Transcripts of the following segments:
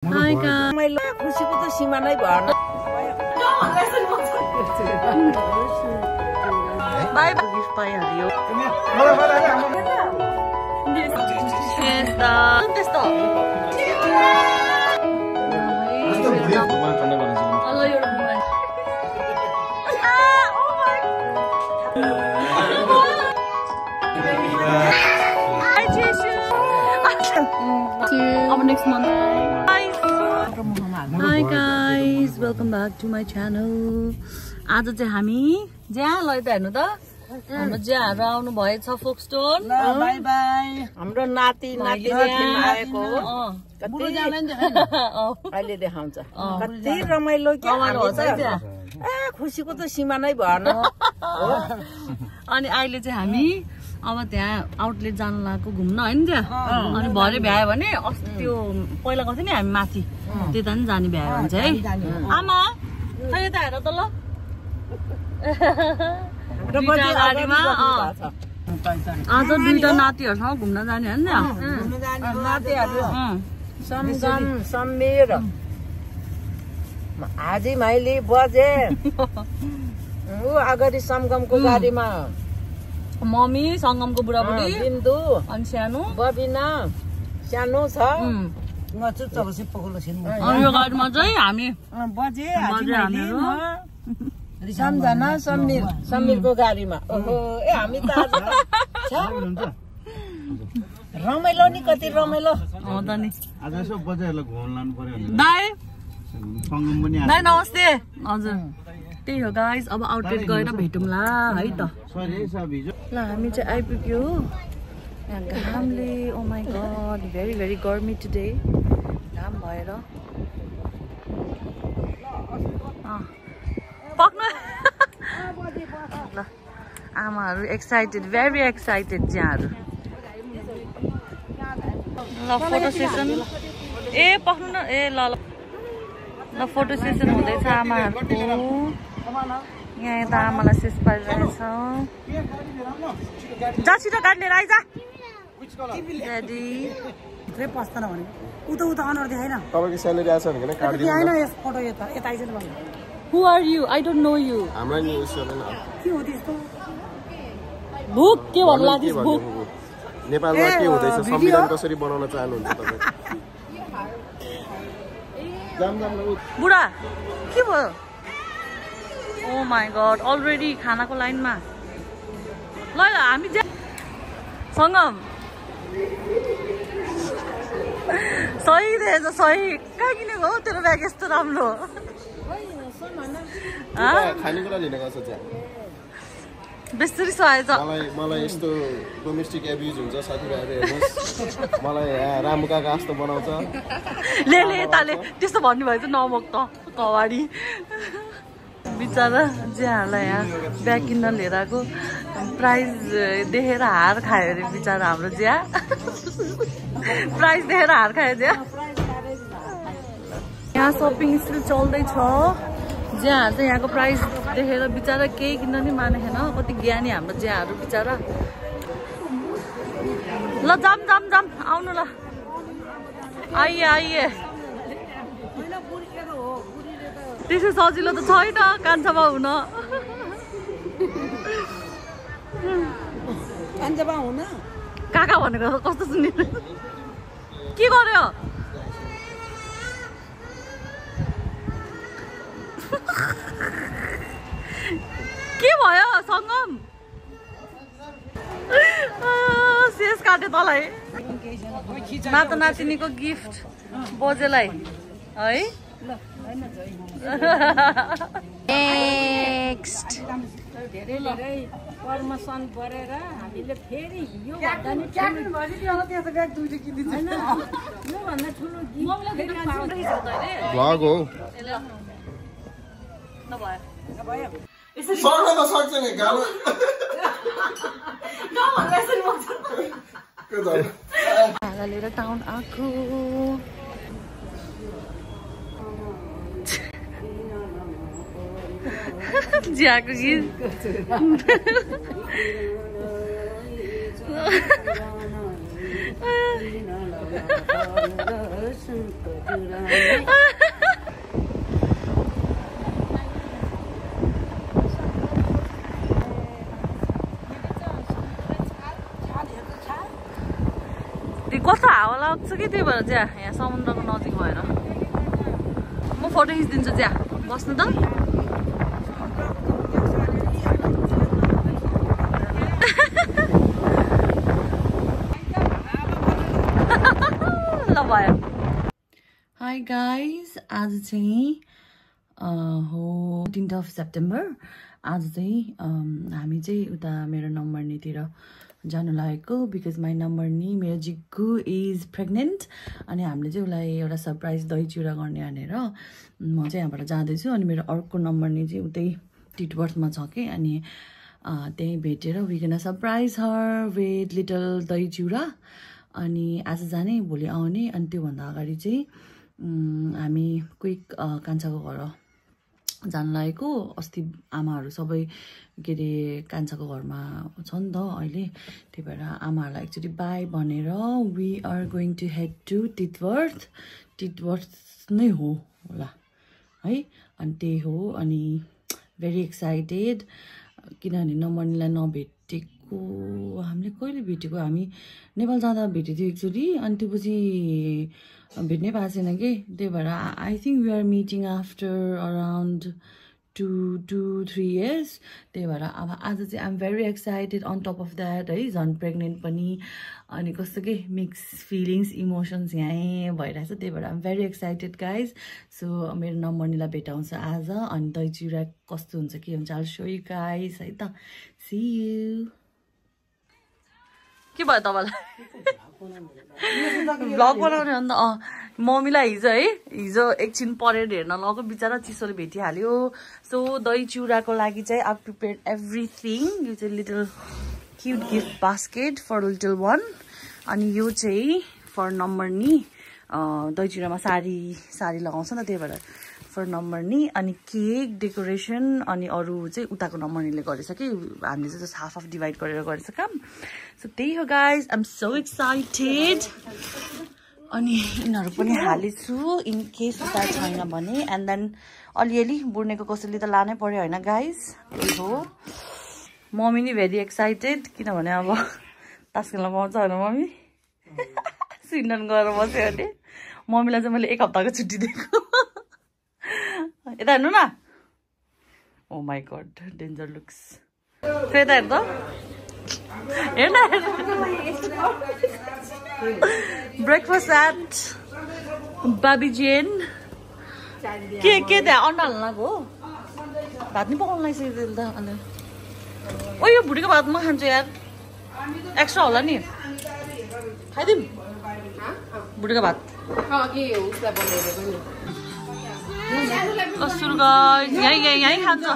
Hi guys. खुसीको त सीमा नै भएन। Bye bye. Gift पाइहाल्यो। Next month. Hi guys, welcome back to my channel. आज चाहिँ हामी जहाँ लैत हेर्नु त हाम्रो जहाँहरु आउनु भएछ फोकस्टोन। Bye bye. हाम्रो नाति आएको हो। बुढो जाँदैन देखाउन। अहिले देखाउँछ। कति रमाइलो के हुन्छ त्यहाँ। खुसीको त सीमा नै भएन। अनि अहिले चाहिँ हामी अब त्यहाँ आउटलेट जान लागेको घुम्न हैन त्यहाँ। अनि भरे भ्यायो भने त्यो पहिला गथ्यो नि हामी माथि त्यता नि जाने भ्यायो भने चाहिँ आमा खै यता हेर त ल। आज दुईटा नातिहरुसँग घुम्न जाने हैन नातिहरु समगम समीर हाजी माइली बजे उ अगाडि समगमको गाडीमा मम्मी संगमको बुढाबुढी बिन्दु अनि सानो बबिना सानो छ अनि यो गाडीमा चाहिँ हामी बजे हामीहरु सम्झना समीरको गाडीमा ओहो ए हामी त रमाइलो नि कति रमाइलो हो त नि आज यसो बजारलाई घुमाउन लानु पर्यो नि दाइ संगम पनि दाइ नमस्ते हजुर त्यही हो गाइस अब आउटलेट गएर भेटौँला है त सरी सब हिजो ल हामी चाहिँ आइपुग्यो यहाँ घामले ओ माइ गॉड भेरी भेरी गर्मी टुडे घाम भएर पक्नु ल आमाहरू एक्साइटेड भेरी एक्साइटेड ज्याहरू ल फोटो सेसन ए पक्नु न ए ल ल ल फोटो सेसन हुँदैछ आमाहरूको यहाँ यता आमालाई सेस पारिरहेछ जा छिटो गाडी लिएर आइज ड्याडी पस्दैन भने उता उता अनुहार देखाइन तपाईको स्यालेरी आछ भने कार्ड देखाइन यस फोटो यता यता आइज भने Who are you? I don't know you. हामीलाई नि उसले के हो त्यस्तो बुक के भन्नु लाग्यो बुक नेपालमा के हुँदैछ संविधान कसरी बनाउन चाहनुहुन्छ तपाई बुढा के भयो ओ माय गॉड अलरेडी खानाको लाइनमा ल हामी संगम सही रहेछ सही कहाँ किनेको हो तेरो ब्याग यस्तो राम्रो खानेकुरा लिने गर्छ त्यहाँ बेसरी सहायता मलाई यस्तो डोमेस्टिक एब्युज हुन्छ साथीभाइहरु हेर्नुस् मलाई रामुका जस्तो बनाउँछ ले यताले त्यस्तो भन्नु भयो त नमक त कवाडी बिचारा ज्याहरूलाई यहाँ ब्याग किन्न लिएर आएको प्राइज देखेर हार खायो अरे बिचारा हाम्रो ज्या प्राइज देखेर हार खायो ज्या यहाँ सपिङ स्टिल चल्दैछ ज्याहरू चाहिँ यहाँको प्राइस देखेर बिचारा केही किन्न नि मानेखेन कति ज्ञानी हाम्रो ज्याहरू बिचारा ल जाम आउनु ल आइए त्यसो सजिलो त छैन कान्छामा हुन काका भनेको कस्तो सुनि के गर्यो के भयो संगम शेष काट्यो तँलाई नाता नातिनीको गिफ्ट बोजेलाई है नेक्स्ट धेरै प्रमोसन गरेर हामीले फेरि यो भन्दा नि भ्लग हो सक्न त सक्छ नि गालो लिएर टाउन आएको ज्याको गीत कस्तो हावा लाग्छ कि त्यही भएर चाहिँ यहाँ समुद्रको नजिक भएर म फोटो खिचिदिन्छु चिया बस्नु त ल भयो हाई गाइज आज चाहिँ हो 18 सेप्टेम्बर आज चाहिँ हामी चाहिँ उता मेरो नम्बरनीतिर जानु लागेको बिकज माई नम्बर नि मेरो जिग्गु इज प्रेग्नेन्ट अनि हामीले चाहिँ उसलाई एउटा सरप्राइज दही चिउरा गर्ने भनेर म चाहिँ यहाँबाट जाँदैछु अनि मेरो अर्को नम्बर नि चाहिँ उतै टिटवर्थमा छ कि अनि त्यहीँ भेटेर we can surprise her with little दही चिउरा अनि आज जाने भोलि आउने अनि त्योभन्दा अगाडि चाहिँ हामी क्विक कान्छाको घर जानु लागेको अस्ति आमाहरू सबै के अरे कान्छाको घरमा छ नि त अहिले त्यही भएर आमाहरूलाई एकचोटि बाई भनेर we are going to head to टिटवर्थ नै हो होला है अनि त्यही हो अनि भेरी एक्साइटेड किनभने नमर्नीलाई नभेटेको हामीले कहिले भेटेको हामी नेपाल जाँदा भेटेको थियो एकचोटि अनि त्यसपछि भेट्नै पाएको छैन कि त्यही भएर I think we are meeting after around 2-3 years त्यही भएर अब आज चाहिँ I'm very excited on top of that है झन् प्रेग्नेन्ट पनि अनि कस्तो के मिक्स फिलिङ्स इमोसन्स यहीँ भइरहेछ त्यही भएर I'm very excited guys so मेरो नम्बरनीलाई भेटाउँछ आज अनि दही चिउरा कस्तो हुन्छ के हुन्छ आई शो यु गाइज है त सी यु के भयो तपाईँलाई भ्लग बनाउने अन्त मम्मीलाई हिजो एकछिन परेड हेर्न लगेको बिचरा चिसोले भेटिहाल्यो सो दही चिउराको लागि चाहिँ आई प्रिपेयर्ड एभ्रिथिङ यो चाहिँ little cute gift basket for little one अनि यो चाहिँ फर नम्बर नि दही चिउरामा साडी लगाउँछ नि त त्यही भएर फर नम्बर नि अनि केक डेकोरेसन अनि अरू चाहिँ उताको नम्बरनीले गरेछ कि हामीले चाहिँ जस्ट हाफ डिभाइड गरेर गरेछ काम सो त्यही हो guys I am so excited अनि यिनीहरू पनि हालेछु इन केस उता छैन भने एन्ड देन अलिअलि बुढ्नेको कसैले त लानै पर्यो होइन गाइज त्यही हो मम्मी नि भेरी एक्साइटेड किनभने अब तास खेल्न पाउँछ होइन मम्मी स्विन्डन गएर बस्यो भने मम्मीलाई चाहिँ मैले 1 हप्ताको छुट्टी दिएको यता हेर्नु न ओ माई गड डेन्जर लुक्स यता हेर्नु त ब्रेकफास्ट एट बाबी जेन के त्यहाँ अन्डा हाल्नु लाग्यो हो भात नि पकाउनु लागिसक्यो त अन्त ओ यो भुटीको भात म खान्छु यार एक्स्ट्रा होला नि खाइदिउँ भुटीको भात कसुर यहीँ खान्छ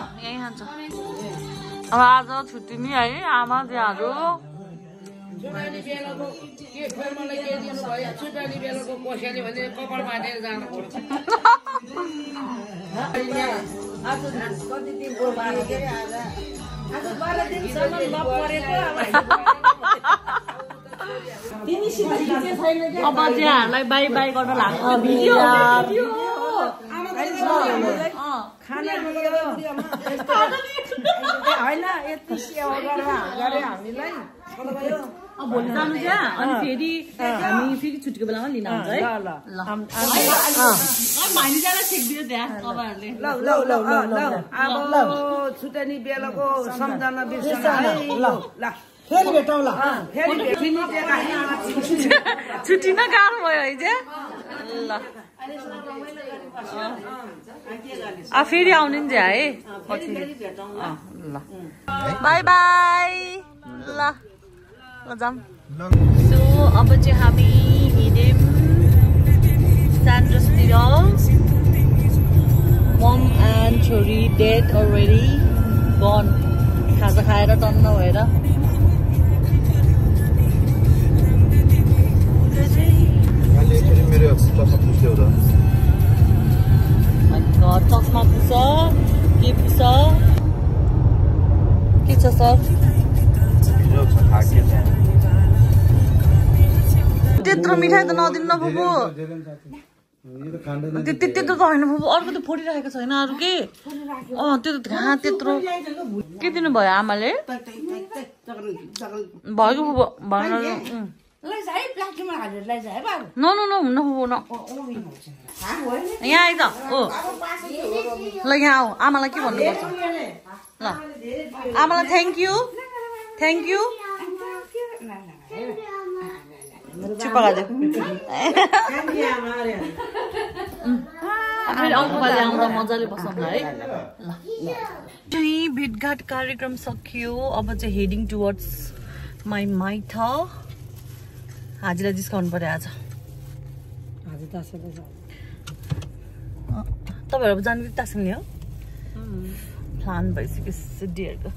अब आज छुट्टी नि है आमा त्यहाँहरू अब त्यहाँहरूलाई बाई बाई गर्न लाग्छ भिडियो भोलि जानु त्यहाँ अनि फेरि हामी फेरि छुट्टीको बेलामा लिन आउँछ है भाइनी जाँदा छेकिदियो त्यहाँ तपाईँहरूले अब छुट्यानी बेलाको सम्झना बिर्सना फेरि भेटौँ ल छुट्टी न गाह्रो भयो है चाहिँ ल फेरि आउने नि है ल बाई बाई ल ल जाऊँ सो अब चाहिँ हामी हिँड्यौँ स्यान्ड्रसतिर मम एन्ड छोरी डेड अलरेडी गन खाजा खाएर टन्न भएर चस्मा पुछ के पुछ के छ सर त्यत्रो मिठाई त नदिनु न फुपू त्यत्रो त होइन फुपू अर्को त फोडिराखेको छैन अरू के त्यो त घाँ त्यत्रो के दिनुभयो आमाले भयो फुपू न हुन्न फुपू न यहाँ आइज ल यहाँ आऊ आमालाई के भन्नुपर्छ ल आमालाई थ्याङ्क यू चुप अर्कोपालि आउँदा मजाले बस्नु है ल भेटघाट कार्यक्रम सकियो अब चाहिँ हेडिङ टुवर्ड्स माई माइत हाजीलाई जिस्काउनु पर्यो आज तपाईँहरू जानु तास्ने हो प्लान भइसक्यो सिडीहरूको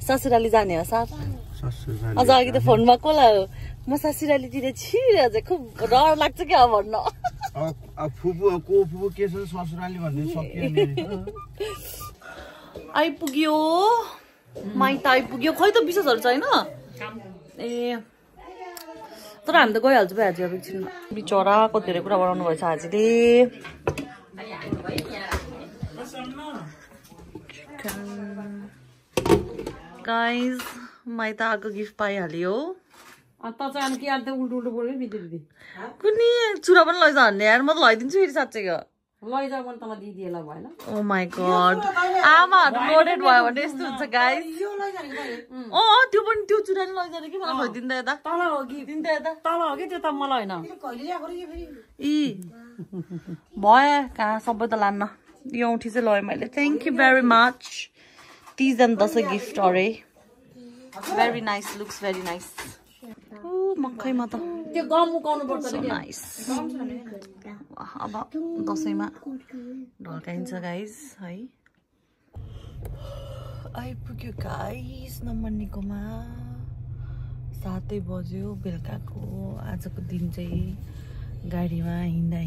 ससुराली जाने हो सर अझ अघि त फोनमा कसलाई हो म ससुरालीतिर छिरहेको चाहिँ खुब डर लाग्छ क्या भन्न आइपुग्यो माइत आइपुग्यो खै त विशेषहरू छैन ए तर हामी त गइहाल्छ हाजी अब एकछिनमा बिचराको धेरै कुरा बनाउनु भएछ हाजीले गाइज माइत आएको गिफ्ट पाइहाल्यो कुनै चुरा पनि लैजा भन्ने यार म त लैदिन्छु फेरि साँच्चैको ओ माई गड आमाहरू लोडेड भयो भने यस्तो हुन्छ गाइज त्यो पनि त्यो चुरा नि लैजाने कि मलाई खोइदिँदा यता तल हो कि त्यो त मलाई होइन भयो कहाँ सबै त लान्न यो औँठी चाहिँ लएँ मैले thank you very much Teej and Dashain gift अरे very nice looks very nice मकैमा त त्यो गम उकाउनु पर्छ नाइस अब दसैँमा ढल्काइन्छ गाइज है आइपुग्यो गाइज नम्बर्नीकोमा 7 बज्यो बेलुकाको आजको दिन चाहिँ गाडीमा हिँड्दा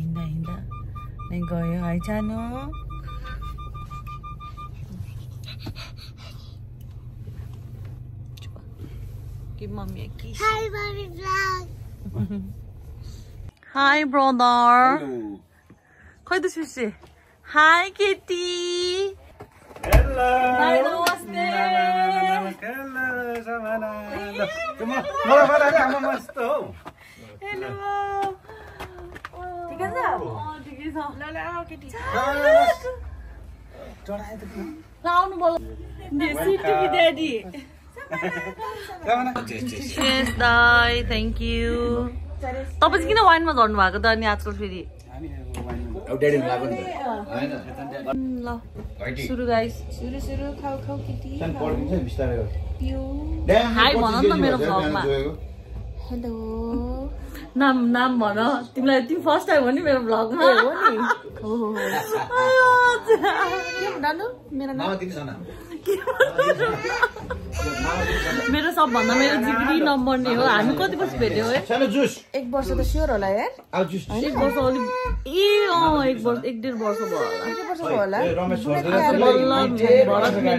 नै गयो है जानु Mommy, hi, mommy vlog. Hi, brother. Hello. Koi to Sushi. Hi, Kitty. Hello. Hi, namaste. Hello, Samana. Come on. Mala mala re, I'm mast ho. Hello. ठीक है सर? ठीक है सर. ला आओ Kitty. चढ़ाए तो क्यों? लाउनु बोलो. देसी टिकी डैडी. Yes, दाइ थ्याङ्क यू तपाईँ चाहिँ किन वाइनमा झर्नु भएको त अनि आजकल फेरि ल सुरु गाइस सुरु खाऊ किटी हाई भन न मेरो भ्लगमा हेलो नाम भन तिमी फर्स्ट टाइम हो नि मेरो भ्लगमा हो नि मेरो नाम मेरो सबभन्दा मेरो जिग्री नम्बर नै हो हामी कति पछि भेट्यौ है 1 वर्ष त स्योर होला यार 1 वर्ष अलि एक डेढ वर्ष भयो होला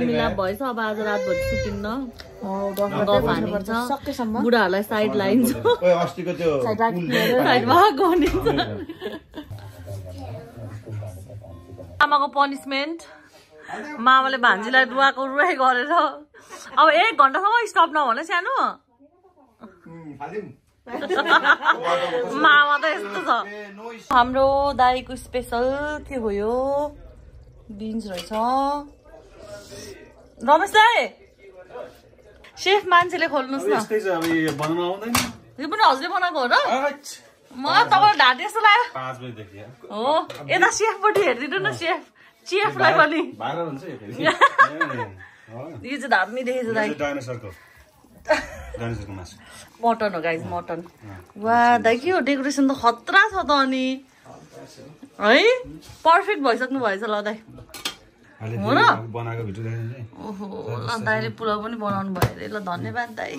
मिलाप भएछ अब आज रातभरि सुतिन्न बुढाहरूलाई साइड लाइन्छ आमाको पनिसमेन्ट मामाले भान्जीलाई रुवाई गरेर अब 1 घण्टासम्म स्टप नभने सानो मामा त यस्तो छ हाम्रो दाइको स्पेशल के हो यो बिन्स रहेछ रमेश दाइ शेफ मान्छेले खोल्नुस् न यो पनि हजुरले बनाएको हो र मलाई तपाईँ ढाँटे जस्तो लाग्यो 5 बजेदेखि हो यता सेफपट्टि हेरिदिनु न चेफलाई पनि यो चाहिँ धामी देखेछ दाइ मटन हो गाइज मटन वा दाइ के हो डेकोरेसन त खतरा छ त अनि है पर्फेक्ट भइसक्नु भएछ ल दाइ हो र ओहो ल दाइले पुलाउ पनि बनाउनु भयो अरे ल धन्यवाद दाइ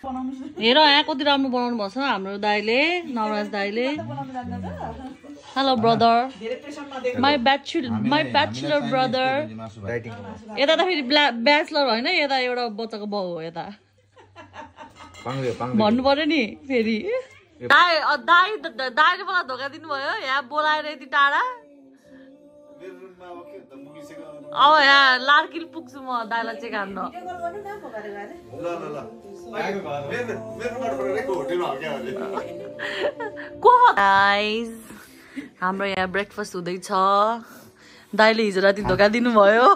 हेर यहाँ कति राम्रो बनाउनु भएको छ हाम्रो दाइले नवराज दाइले hello brother my bachelor brother यता त फेरि ब्याचलर होइन यता एउटा बच्चाको बाउ हो यता भन्नु पर्यो नि फेरि दाइले मलाई धोका दिनुभयो यहाँ बोलाएर यति टाढा अब यहाँ लार्किल पुग्छु म दाइलाई चाहिँ खान्न हाम्रो यहाँ ब्रेकफास्ट हुँदैछ दाइले हिजो राति धोका दिनुभयो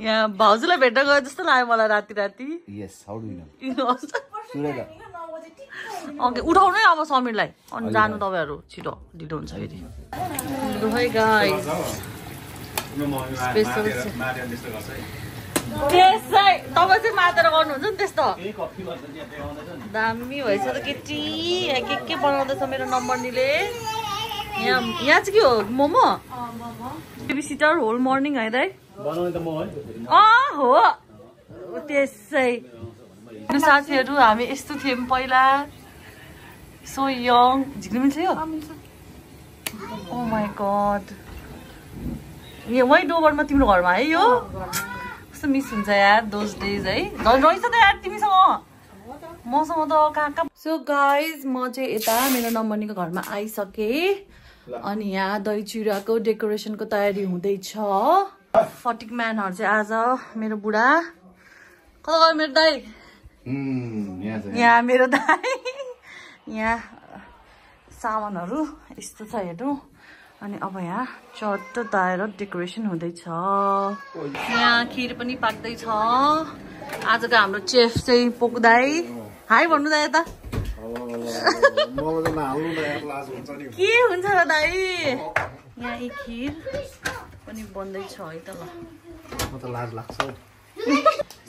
यहाँ भाउजूलाई भेट्न गयो जस्तो लाग्यो मलाई राति उठाउनु है अब समीरलाई अनि जानु तपाईँहरू छिटो ढिलो हुन्छ फेरि त्यसै तपाईँ चाहिँ मातेर गर्नुहुन्छ नि त्यस्तो दामी भएछ त केटी के बनाउँदैछ मेरो नम्बरनीले यहाँ चाहिँ के हो Momo babysitter whole morning है दाइ हो त्यसै साथीहरू हामी यस्तो थियौँ पहिला सो यङ झिक्नु मिल्छ यो ओ माई गड यो वहीँ डोबरमा तिम्रो घरमा है यो कस्तो मिस हुन्छ यार दोज डेज है रहेछ त यार तिमीसँग मसँग त कहाँ सो गाइज म चाहिँ यता मेरो नम्बरनीको घरमा आइसकेँ अनि यहाँ दही चिउराको डेकोरेसनको तयारी हुँदैछ फटिक म्यानहरू चाहिँ आज मेरो बुढा कता गयो मेरो दाइ यहाँ मेरो दाइ यहाँ सामानहरू यस्तो छ हेर्नु अनि अब यहाँ चट्ट ताएर डेकोरेसन हुँदैछ यहाँ खिर पनि पाक्दैछ आजको हाम्रो चेफ चाहिँ पोकु दाइ हाई भन्नु दाइ यता के हुन्छ र दाइ यहाँ यी खिर पनि बन्दैछ है त ल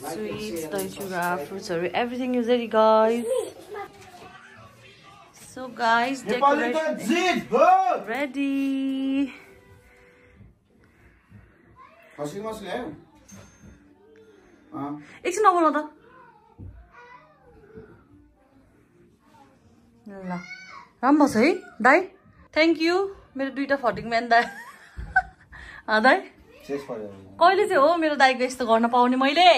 sweets, dai chura, fruits, everything is ready, guys. So, guys, decoration is ready. एकछिन नबोल्नु त ल राम्रो छ है दाइ थ्याङ्क यू मेरो दुईटा फटिङ म्यान दाइ दाइ कहिले चाहिँ हो मेरो दाइको यस्तो गर्न पाउने मैले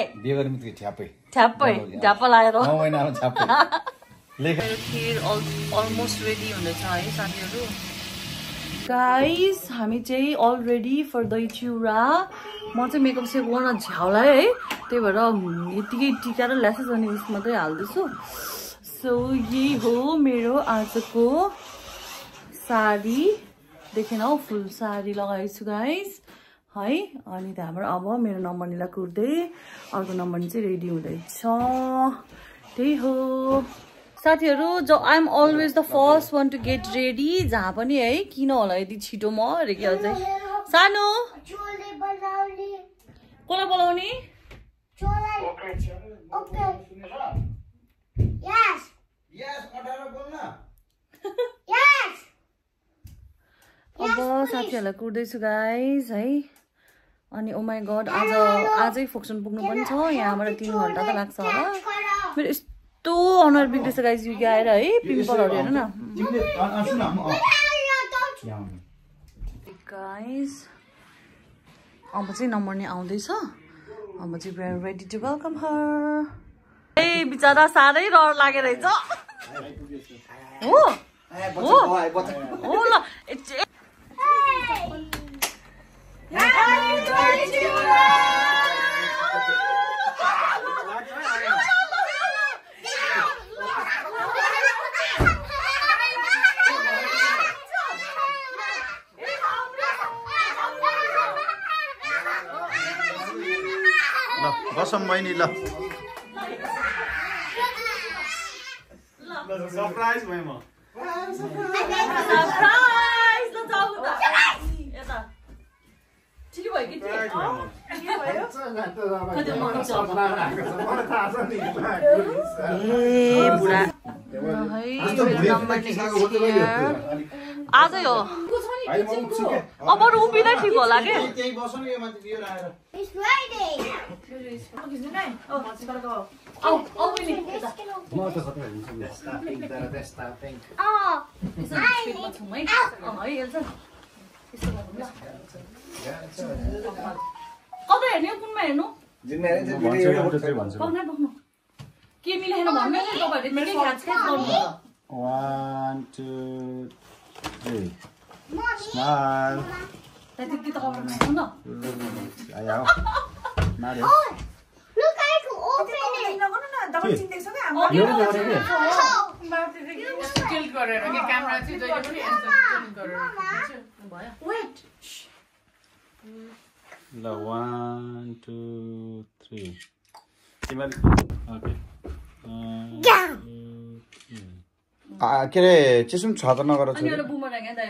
ठ्याप्पै लाएर खिर अलमोस्ट रेडी हुँदैछ है साथीहरू गाइस हामी चाहिँ अलरेडी फर दही चिउरा म चाहिँ मेकअप सेक गर्न झ्याउलाई है त्यही भएर यतिकै टिका र ल्यासेस अनि उस मात्रै हाल्दैछु सो यही हो मेरो आजको साडी देखेन हौ फुल साडी लगाएको छु गाइस है अनि त्यहाँबाट अब मेरो नम्बरनीलाई कुर्दै अर्को नम्बरनी चाहिँ रेडी हुँदैछ त्यही हो साथीहरू जो I am always the first one to get ready जहाँ पनि है किन होला यति छिटो म अरे के अझै सानो कसलाई बोलाउने अब साथीहरूलाई कुर्दैछु गाइस है अनि ओ माई गड आजै फोक्सन पुग्नु पनि छ यहाँबाट 3 घण्टा त लाग्छ होला मेरो यस्तो अनुहार बिग्रेछ गाइस यो आएर है पिम्पलहरू हेर्नु न गाइस अब चाहिँ नम्बरनी आउँदैछ अब चाहिँ we are ready to welcome her ए बिचारा साह्रै डर लागेर रहेछ हो ल बसम बहिनी ल सरप्राइज भयो म सरप्राइज ल जाऊ त यता ठिकै भयो कि आजै हो अब अरू उभिँदै ठिक होला के कता हेर्ने कुनमा हेर्नु के मिलेन भन्नु नि तपाईहरुले निकै ख्याच गर्नुहुन्छ 1 2 3 Smile. त्यति त गर्न सक्नु आयो मार्यो Look, I can open it. Tilt गरेर के क्यामेरा चाहिँ जहिले पनि यस्तो टिल्ट गरेर भयो Wait. ल 1 2 3 तिमीले ओके के रे चेसुम छाता नगर अनि एउटा बुमराङ है दाइ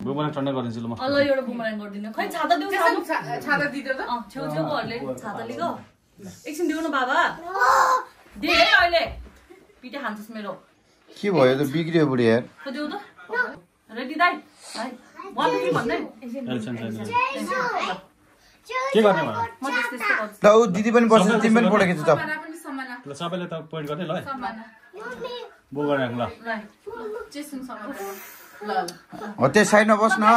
बुमराङ टन्ने गरिदिन्छु ल म ल एउटा बुमराङ गर्दिनु खै छाता देऊ छाता दिदो त छेउ छेउकोहरुले छाता लिगो एकछिन देऊ न बाबा दे है अहिले पिटे खान्छस् मेरो के भयो त बिग्रियो बुढी यार देऊ त रेडी दाइ है वान के भन्दै के गर्ने भयो म त्यस्तो गर्छु ल उ दिदी पनि बस्छ तिमी पनि फोटो खिच्छ त ल सबैले त पोइन्ट गर्ने ल बो गर्ने ल चेसुन समाना ल हो त्यो साइडमा बस्न ल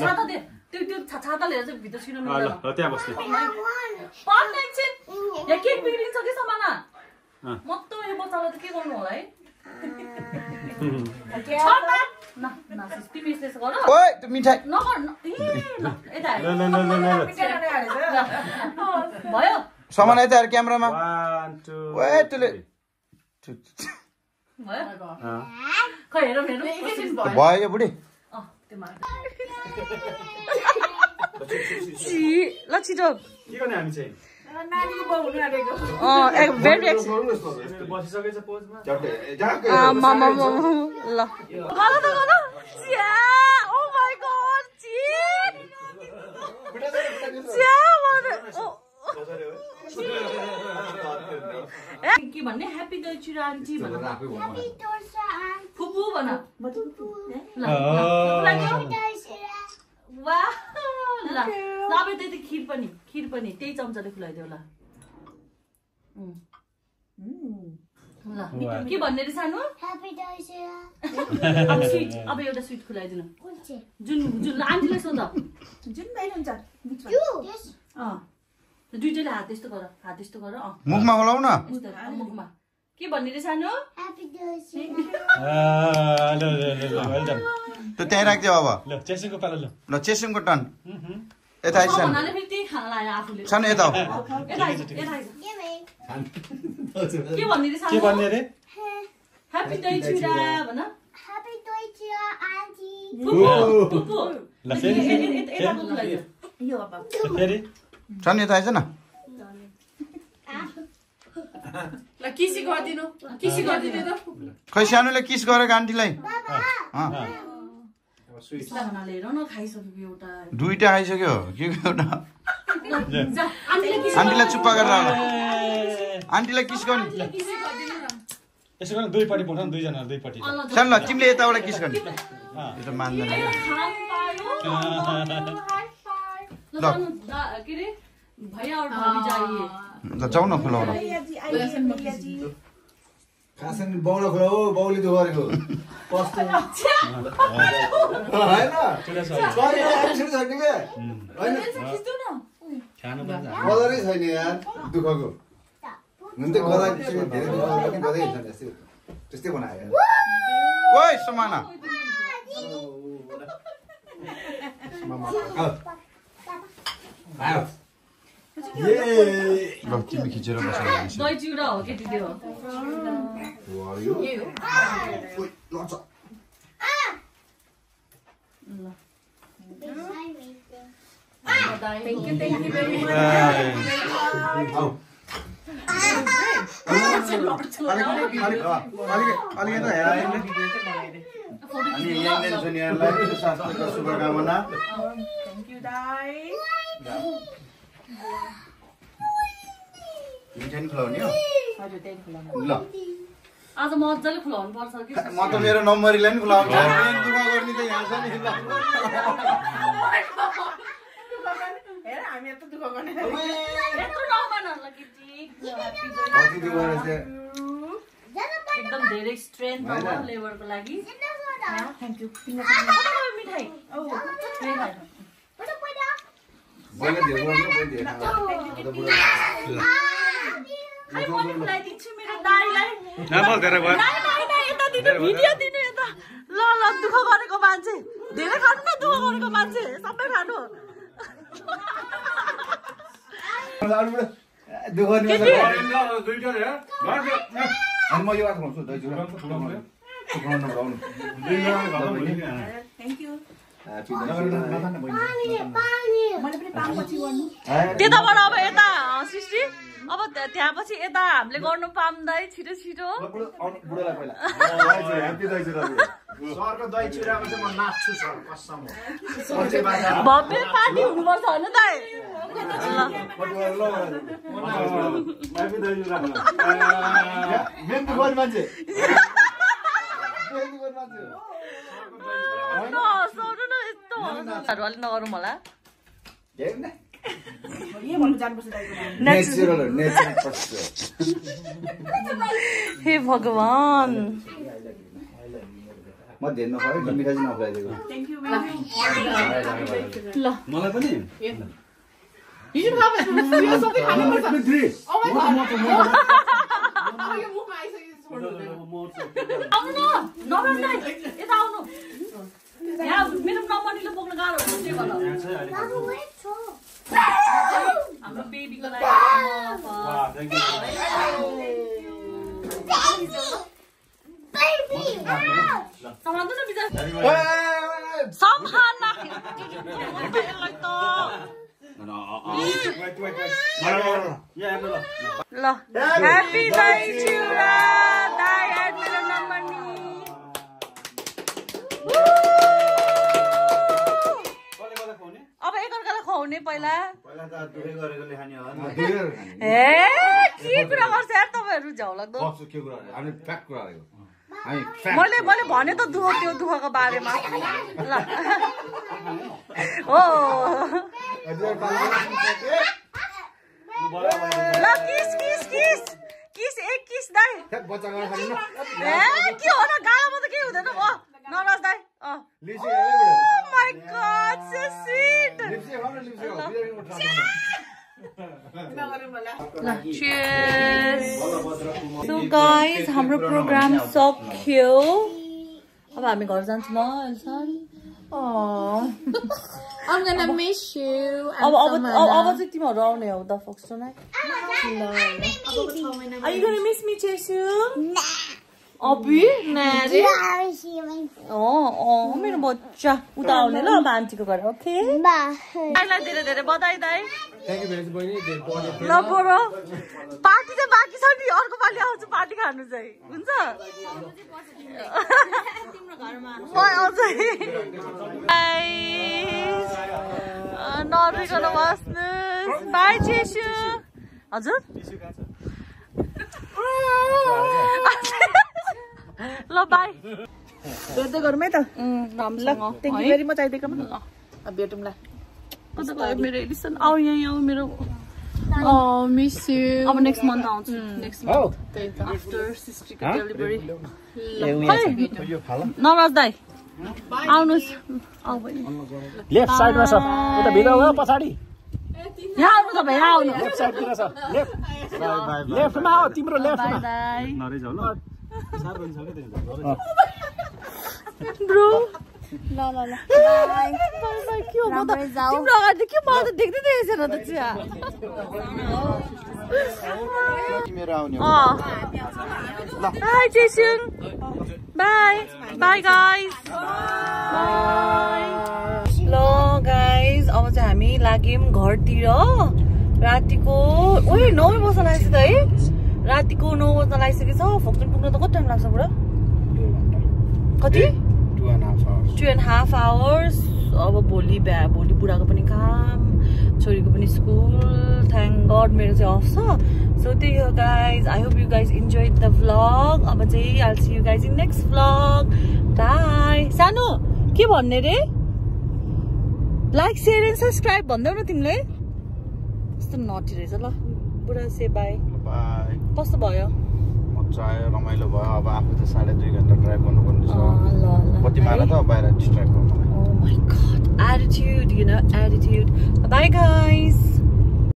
छाता दे त्यो छाता लिएर चाहिँ भित्र छिर्नु ल मिल्दैन ल त्यहाँ बस्दै पार्न एकछिन या केक बिग्रिन्छ कि समाना मत्तो यो बच्चालाई त के गर्नु होला है न न तिमी यसो गर ओइ त्यो मिठाई नगर यता ल ल ल ल भयो सामान यता हेर क्यामेरामा 1 2 ओइ त्यसले भयो खै हेरौँ हेरौँ भयो यो बुढी त्यो मार ल छिटो के गर्ने हामी चाहिँ नानीको बाउ हुनु आलेको भेरी बसिसकेछ पोजमा ल गर त गर ओ माय गॉड के भन्ने ह्यापी दहिचिरा आन्टी भन फुपू भन वाह ल अब त्यति खिर पनि त्यही चम्चाले खुलाइदेऊ ल ल के भन्ने रे सानो अब स्वीट अब एउटा स्वीट खुलाइदिनु जुन आन्टीलाई सोध जुन दाइ हुन्छ दुईटैले हात यस्तो गर मुखमा बोलाउ न मुखमा के भन्ने रे सानो ल वेल डन त्यो त्यहीँ राख्दियो अब ल चेसिङको पालो ल ल चेसुङको टन यता आइस भन्नाले फेरि त्यही खाना लायो आफूले सानो यता हो यता आइस के भन्ने रे के सानो भन्ने रे ह्यापी दहिचिरा भन फुपू ल फेरि यता खुलाइदेऊ फेरि सानो यता आइस न ल किसी गरिदिनु त खै सानोले किस गरेको आन्टीलाई खानाले हेर न खाइसक्यो एउटा दुईटा खाइसक्यो के एउटा आन्टीलाई आन्टीलाई चुप्पा गरेर आउनु आन्टीलाई किस गर्ने यसो गर्न दुईपट्टि पठाउनु दुईजना दुईपट्टि सानो ल तिमीले यताबाट किस गर्ने यो त मान्दैन ल के रे भैया और भाभी जाइए ल जाऊ न खुलाउन खासन बाउला खोला हो बाउले दुख गरेको कस्तो हैन कदरै छैन यार दुखको हुन त गदा धेरै दुख गर्ने गदै हुन्छ त्यस्तै बनायो ओइ समाना आयो ल तिमी खिचेर बसेर दही चिउरा हो के दिदी हो Thank you very much. शुभकामना Thank you, Dai. मिठाई खुलाउने हो ल आज मजाले खुलाउनु पर्छ कि म त मेरो नम्बरीलाई नि खुलाउँछु दुख गर्ने त यहाँ छ नि ल हेर हामी त दुख गर्ने यत्रो नमान्नला केटी अतिथि भएर चाहिँ एकदम धेरै स्ट्रेन्थ हो लेबरको लागि थ्यांक यू मिठाई पहिला धेरै गर्नु पछि धेरै खानु अन्त बुढो बोलाइदिन्छु मेरो दाइलाई नमल धेरै भयो यता दिनु भिडियो दिनु यता ल दुःख गरेको मान्छे धेरै खानु न दुःख गरेको मान्छे सबै खानु दुःख नि दुईटा रे अनि म यो बात भन्छु दाइ जुरा थ्याङ्क यू त्यताबाट अब यता सृष्टि अब त्यहाँ पछि यता हामीले गर्नु पाउँदै छिटो छिटो बुढोलाई पहिला ह्यापी दाइ जुरा सरको दही चिउराको चाहिँ म नाच्छु सर कसम भव्य पार्टी हुनुपर्छ होइन दाइ मेन दुःख मान्छे अलिक नगरौँ होला हे भगवान म धेरै नखाए मिठाई चाहिँ नखुवाइदिएको ल मलाई पनि आउनु न नराज दाइ यता आउनु यहाँ मेरो नम्बरले बोक्न गाह्रो हुन्छ त्यही भएर हाम्रो बेबीको लागि सम्हाल्नु न बिचार सम्हाल्न यसलाई त ल ह्यापी दाइ चिउरा दाइ एड मेरो नम्बर नि अब एकअर्कालाई खुवाउने पहिला ए के कुरा गर्छ यार तपाईँहरू झ्याउलाग्दो मैले भने त दुःख त्यो दुःखको बारेमा ल हो ल किस किस किस किस एक किस दाइ ए के हो न गालामा त केही हुँदैन नराज दाइ my God so sweet so guys हाम्रो प्रोग्राम सक्यो अब हामी घर जान्छौँ ल I'm gonna miss you. अब चाहिँ तिमीहरू आउने हो the fox tonight Are you gonna miss me, Chesu? अबी नारे मेरो बच्चा उता आउने ल अब आन्टीको घर ओके दाइलाई धेरै धेरै बधाई दाइ ल बरो पार्टी चाहिँ बाँकी छ नि अर्को पालि आउँछु पार्टी खानु चाहिँ हुन्छ नरिकन बस्नुहोस् बाई चेसु हजुर ल बाई भेट्दै गरौँ है त राम्रोसँग थ्याङ्क यू भेरी मच आइदिएकोमा ल भेटौँला कता गयो मेरो एडिसन आऊ यहीँ आऊ मेरो miss you. अब नेक्स्ट मन्थ आउँछु नेक्स्ट मन्थ आफ्टर सिस्टरको डेलिभरी नराज दाइ आउनुहोस् आऊ बहिनी लेफ्ट साइडमा छ उता भित्र हो पछाडी यहाँ आउनु तपाईँ यहाँ आउनु लेफ्ट साइडतिर छ लेफ्टमा हो तिम्रो लेफ्टमा दाइ नरिजाउ ल ब्रो ल ल ल बाइ बाइ के हो म त तिम्रो अगाडि के मलाई त देख्दै देखेन त चिया मेरो आउने bye Jesung bye bye guys bye ल गाइस अब चाहिँ हामी लाग्यौँ घरतिर रातिको 9 बज्न लागेको छ है रातिको 9 बज्न लागिसकेको छ फोक्सोन पुग्न त कति टाइम लाग्छ बुढा कति 2.5 hours अब भोलि बुढाको पनि काम छोरीको पनि स्कुल थ्याङ्क गड मेरो चाहिँ अफ छ सो त्यही हो guys I hope you guys enjoy the vlog अब चाहिँ I see you guys in next vlog bye सानो के भन्ने रे लाइक सेयर एन्ड सब्सक्राइब भन्दैौ न तिमीले कस्तो नटी रहेछ ल बुढा से बाई कस्तो भयो मजा आयो रमाइलो भयो अब आफू त 2.5 घण्टा ड्राइभ गर्नुपर्ने छ कति माला त बाहिर डिस्ट्र्याक्ट गर्नु my god, attitude, you know, attitude. Bye guys.